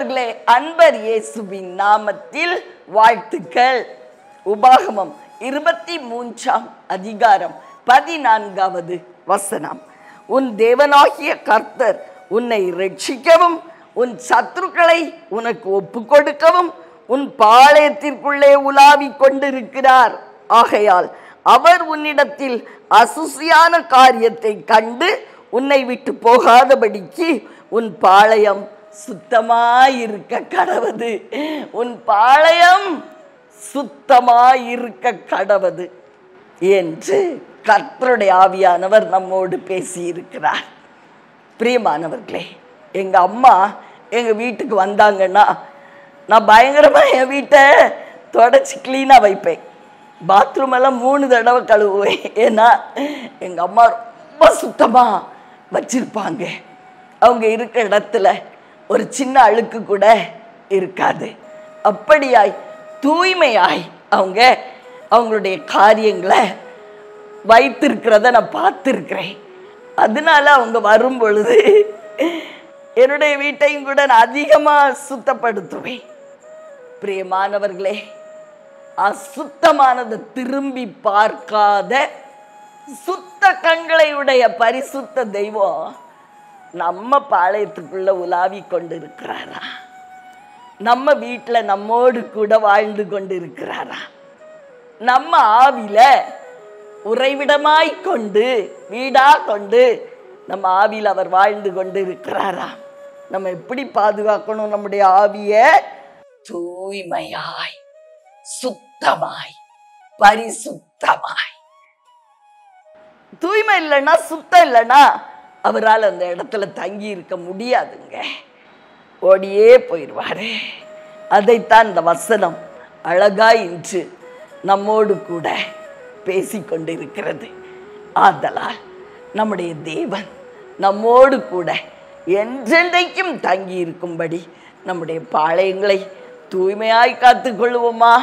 பிரியமானவர்களே, அன்பர் இயேசுவின் நாமத்தில் வாழ்த்துக்கள். உபாகமம் 23 அதிகாரம் 14வது வசனம். உன் தேவனாகிய கர்த்தர் உன்னை ரட்சிக்கவும் உன் சத்துருக்களை உனக்கு ஒப்பு கொடுக்கவும் உன் பாளையத்திற்குள்ளே உலாவிக் கொண்டிருக்கிறார். ஆகையால் அவர் உன்னிடத்தில் அசுசியான காரியத்தை கண்டு உன்னை விட்டு போகாதபடிக்கு உன் பாளையம் சுத்தமாயிருக்க கடவது. உன் பாளையம் சுத்தமாயிருக்க கடவது என்று கர்த்தருடைய ஆவியானவர் நம்மோடு பேசியிருக்கிறார். பிரியமானவர்களே, எங்க அம்மா எங்க வீட்டுக்கு வந்தாங்கன்னா நான் பயங்கரமா என் வீட்டை தொடச்சி கிளீனா வைப்பேன். பாத்ரூம் எல்லாம் 3 தடவை கழுவுவேன். ஏன்னா எங்க அம்மா ரொம்ப சுத்தமா வச்சிருப்பாங்க. அவங்க இருக்கிற இடத்துல ஒரு சின்ன அழுக்கு கூட இருக்காது. அப்படியாய் தூய்மையாய் அவங்களுடைய காரியங்களை வைத்திருக்கிறத நான் பார்த்துருக்கிறேன். அதனால அவங்க வரும் பொழுது என்னுடைய வீட்டையும் கூட நான் அதிகமாக சுத்தப்படுத்துவேன். பிரியமானவர்களே, அசுத்தமானதை திரும்பி பார்க்காத சுத்த கண்களை உடைய பரிசுத்த தெய்வம் நம்ம பாளையத்துக்குள்ள உலாவி கொண்டு இருக்கிறாரா? நம்ம வீட்டில் நம்மோடு கூட வாழ்ந்து கொண்டு இருக்கிறாரா? நம்ம ஆவில உறைவிடமாய் கொண்டு வீடா கொண்டு நம்ம ஆவியில் அவர் வாழ்ந்து கொண்டு இருக்கிறாரா? நம்ம எப்படி பாதுகாக்கணும்? நம்முடைய ஆவிய தூய்மையாய் சுத்தமாய் பரிசுத்தமாய். தூய்மை இல்லைன்னா, சுத்தம் இல்லைன்னா அவரால் அந்த இடத்துல தங்கி இருக்க முடியாதுங்க. ஓடியே போயிடுவாரு. அதைத்தான் இந்த வசனம் அழகாய் இன்று நம்மோடு கூட பேசிக்கொண்டிருக்கிறது. ஆதலால் நம்முடைய தேவன் நம்மோடு கூட என்றென்றைக்கும் தங்கி இருக்கும்படி நம்முடைய பாளையங்களை தூய்மையாய் காத்து கொள்ளுவோமா?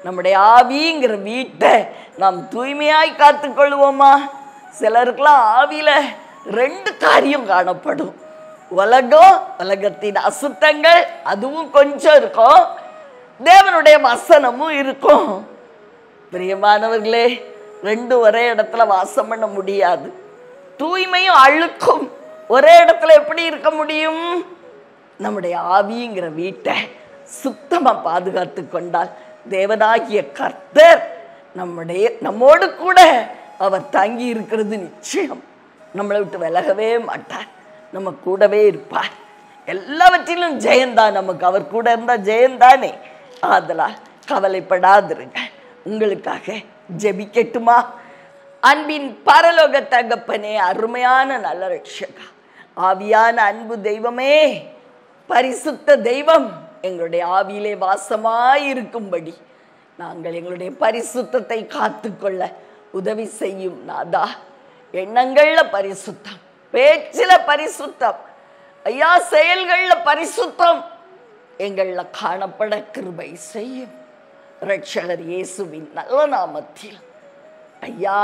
நம்முடைய ஆவிங்கிற வீட்டை நாம் தூய்மையாய் காத்து கொள்ளுவோமா? சிலருக்கெல்லாம் ஆவியில 2 காரியம் காணப்படும். உலகத்தின் அசுத்தங்கள் அதுவும் கொஞ்சம் இருக்கும், தேவனுடைய வசனமும் இருக்கும். பிரியமானவர்களே, 2 ஒரே இடத்துல வாசம் பண்ண முடியாது. தூய்மையும் அழுக்கும் ஒரே இடத்துல எப்படி இருக்க முடியும்? நம்முடைய ஆவிங்கிற வீட்டை சுத்தமா பாதுகாத்து கொண்டால் தேவனாகிய கர்த்தர் நம்மோடு கூட அவர் தங்கி இருக்கிறது நிச்சயம். நம்மளை விட்டு விலகவே மாட்டார், நம்ம கூடவே இருப்பார். எல்லாவற்றிலும் ஜெயந்தான். நமக்கு அவர் கூட இருந்தா ஜெயந்தானே. ஆதலால் கவலைப்படாதிருங்க. உங்களுக்காக ஜெபிக்கட்டுமா? அன்பின் பரலோக தகப்பனே, அருமையான நல்ல ரட்சகா, ஆவியான அன்பு தெய்வமே, பரிசுத்த தெய்வம் எங்களுடைய ஆவியிலே வாசமாயிருக்கும்படி நாங்கள் எங்களுடைய பரிசுத்தத்தை காத்துக்கொள்ள உதவி செய்யும் நாதா. எண்ணங்கள்ல பரிசுத்தம், பேச்சில பரிசுத்தம், ஐயா செயல்கள்ல பரிசுத்தம் எங்கள காணப்பட கிருபை செய்யும். ரட்சகர் இயேசுவின் நல்ல நாமத்தில் ஐயா,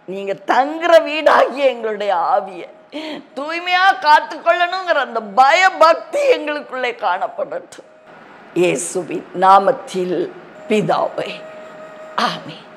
நீங்க தங்குற வீடாகிய எங்களுடைய ஆவிய தூய்மையா காத்துக்கொள்ளணுங்கிற அந்த பயபக்தி எங்களுக்குள்ளே காணப்படட்டும். இயேசுவின் நாமத்தில் பிதாவே, ஆமென்.